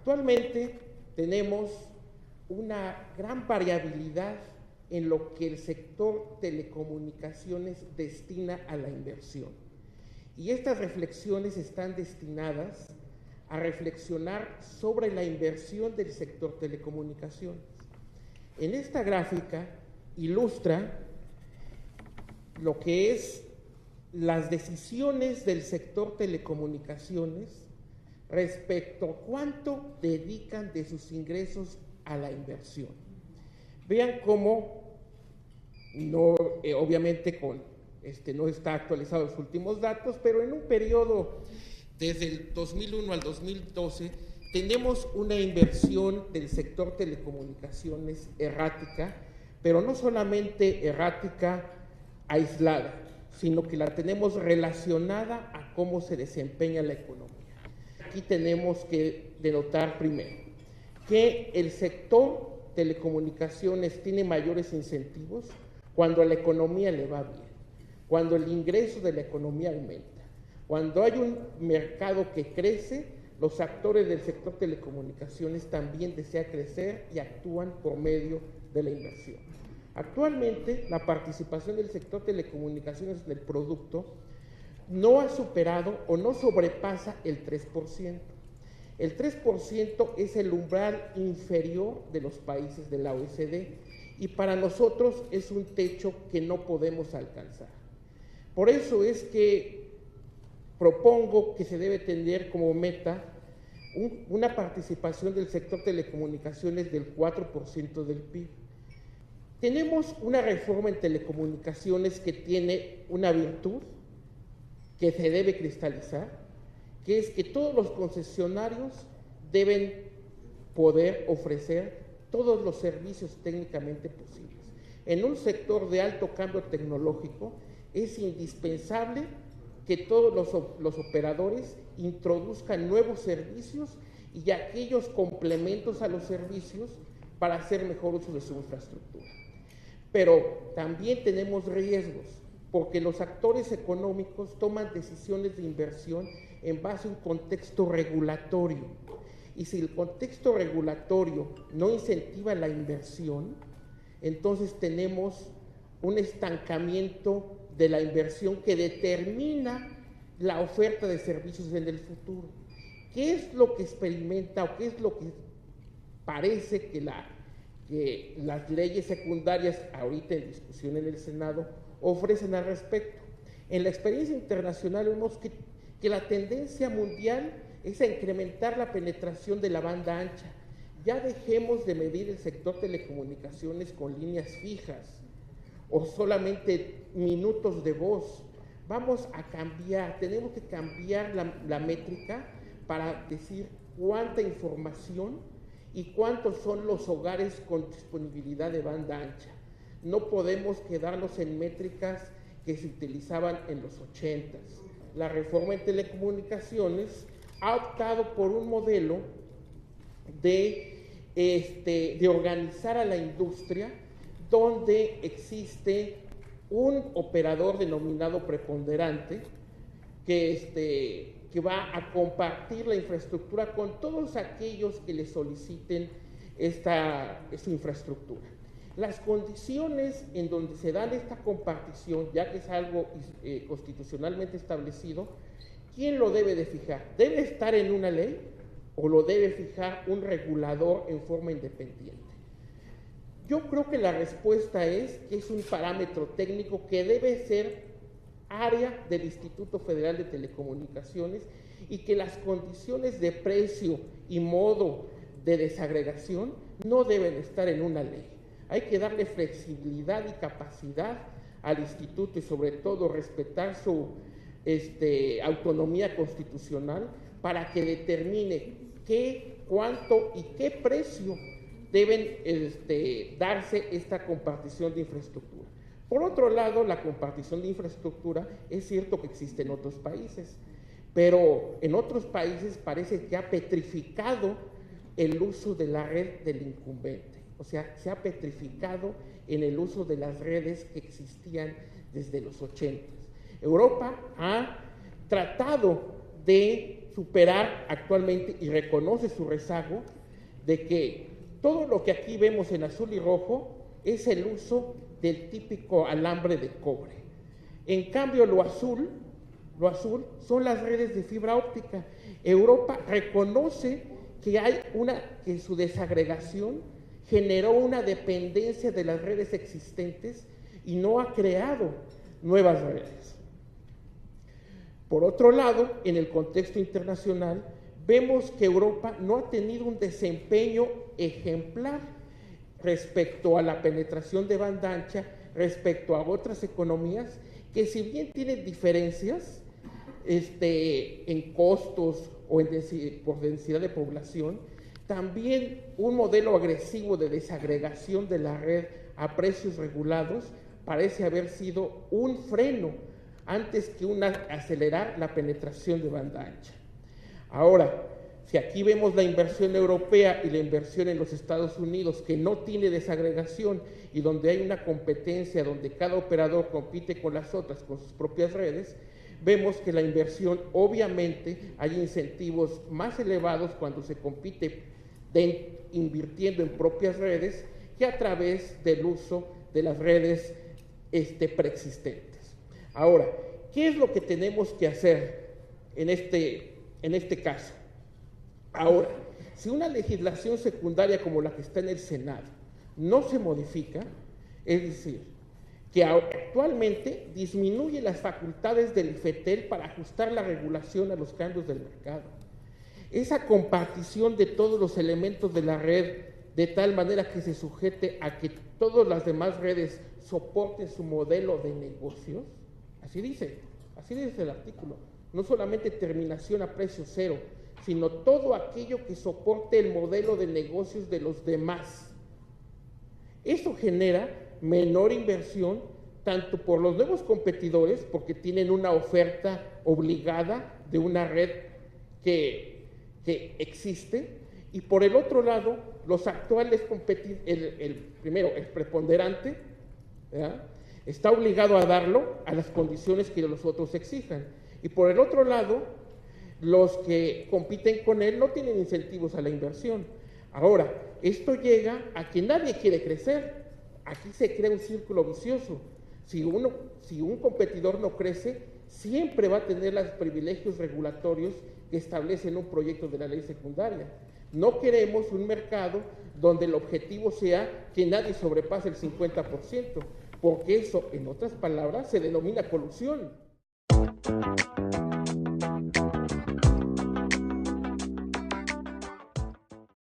Actualmente tenemos una gran variabilidad en lo que el sector telecomunicaciones destina a la inversión. Y estas reflexiones están destinadas a reflexionar sobre la inversión del sector telecomunicaciones. En esta gráfica ilustra lo que es las decisiones del sector telecomunicaciones respecto a cuánto dedican de sus ingresos a la inversión. Vean cómo, obviamente no está actualizado los últimos datos, pero en un periodo desde el 2001 al 2012 tenemos una inversión del sector telecomunicaciones errática, pero no solamente errática aislada, sino que la tenemos relacionada a cómo se desempeña la economía. Aquí tenemos que denotar primero que el sector telecomunicaciones tiene mayores incentivos cuando a la economía le va bien, cuando el ingreso de la economía aumenta, cuando hay un mercado que crece, los actores del sector telecomunicaciones también desean crecer y actúan por medio de la inversión. Actualmente, la participación del sector telecomunicaciones en el producto no ha superado o no sobrepasa el 3%. El 3% es el umbral inferior de los países de la OECD y para nosotros es un techo que no podemos alcanzar. Por eso es que propongo que se debe tener como meta una participación del sector telecomunicaciones del 4% del PIB. Tenemos una reforma en telecomunicaciones que tiene una virtud que se debe cristalizar, que es que todos los concesionarios deben poder ofrecer todos los servicios técnicamente posibles. En un sector de alto cambio tecnológico es indispensable que todos los operadores introduzcan nuevos servicios y aquellos complementos a los servicios para hacer mejor uso de su infraestructura. Pero también tenemos riesgos, porque los actores económicos toman decisiones de inversión en base a un contexto regulatorio. Y si el contexto regulatorio no incentiva la inversión, entonces tenemos un estancamiento de la inversión que determina la oferta de servicios en el futuro. ¿Qué es lo que experimenta o qué es lo que parece que las leyes secundarias ahorita en discusión en el Senado ofrecen al respecto? En la experiencia internacional vemos que la tendencia mundial es a incrementar la penetración de la banda ancha. Ya dejemos de medir el sector telecomunicaciones con líneas fijas o solamente minutos de voz. Vamos a cambiar, tenemos que cambiar la métrica para decir cuánta información y cuántos son los hogares con disponibilidad de banda ancha. No podemos quedarnos en métricas que se utilizaban en los 80s. La reforma en telecomunicaciones ha optado por un modelo de organizar a la industria donde existe un operador denominado preponderante que va a compartir la infraestructura con todos aquellos que le soliciten esta infraestructura. Las condiciones en donde se da esta compartición, ya que es algo constitucionalmente establecido, ¿quién lo debe de fijar? ¿Debe estar en una ley o lo debe fijar un regulador en forma independiente? Yo creo que la respuesta es que es un parámetro técnico que debe ser área del Instituto Federal de Telecomunicaciones y que las condiciones de precio y modo de desagregación no deben estar en una ley. Hay que darle flexibilidad y capacidad al instituto y sobre todo respetar su autonomía constitucional para que determine qué, cuánto y qué precio deben darse esta compartición de infraestructura. Por otro lado, la compartición de infraestructura es cierto que existe en otros países, pero en otros países parece que ha petrificado el uso de la red del incumbente. O sea, se ha petrificado en el uso de las redes que existían desde los 80s. Europa ha tratado de superar actualmente y reconoce su rezago de que todo lo que aquí vemos en azul y rojo es el uso del típico alambre de cobre. En cambio, lo azul son las redes de fibra óptica. Europa reconoce que su desagregación generó una dependencia de las redes existentes y no ha creado nuevas redes. Por otro lado, en el contexto internacional, vemos que Europa no ha tenido un desempeño ejemplar respecto a la penetración de banda ancha, respecto a otras economías que, si bien tienen diferencias en costos o por densidad de población, también un modelo agresivo de desagregación de la red a precios regulados parece haber sido un freno antes que acelerar la penetración de banda ancha. Ahora, si aquí vemos la inversión europea y la inversión en los Estados Unidos, que no tiene desagregación y donde hay una competencia, donde cada operador compite con las otras, con sus propias redes, vemos que la inversión, obviamente, hay incentivos más elevados cuando se compite invirtiendo en propias redes que a través del uso de las redes preexistentes. Ahora, ¿qué es lo que tenemos que hacer en este caso? Ahora, si una legislación secundaria como la que está en el Senado no se modifica, es decir, que actualmente disminuye las facultades del IFETEL para ajustar la regulación a los cambios del mercado, esa compartición de todos los elementos de la red de tal manera que se sujete a que todas las demás redes soporten su modelo de negocios, así dice el artículo, no solamente terminación a precio cero, sino todo aquello que soporte el modelo de negocios de los demás. Eso genera menor inversión, tanto por los nuevos competidores, porque tienen una oferta obligada de una red que existe, y por el otro lado, los actuales primero, el preponderante, ¿verdad?, está obligado a darlo a las condiciones que los otros exijan, y por el otro lado, los que compiten con él no tienen incentivos a la inversión. Ahora, esto llega a que nadie quiere crecer. Aquí se crea un círculo vicioso. Si un competidor no crece, siempre va a tener los privilegios regulatorios que establecen un proyecto de la ley secundaria. No queremos un mercado donde el objetivo sea que nadie sobrepase el 50%, porque eso, en otras palabras, se denomina colusión.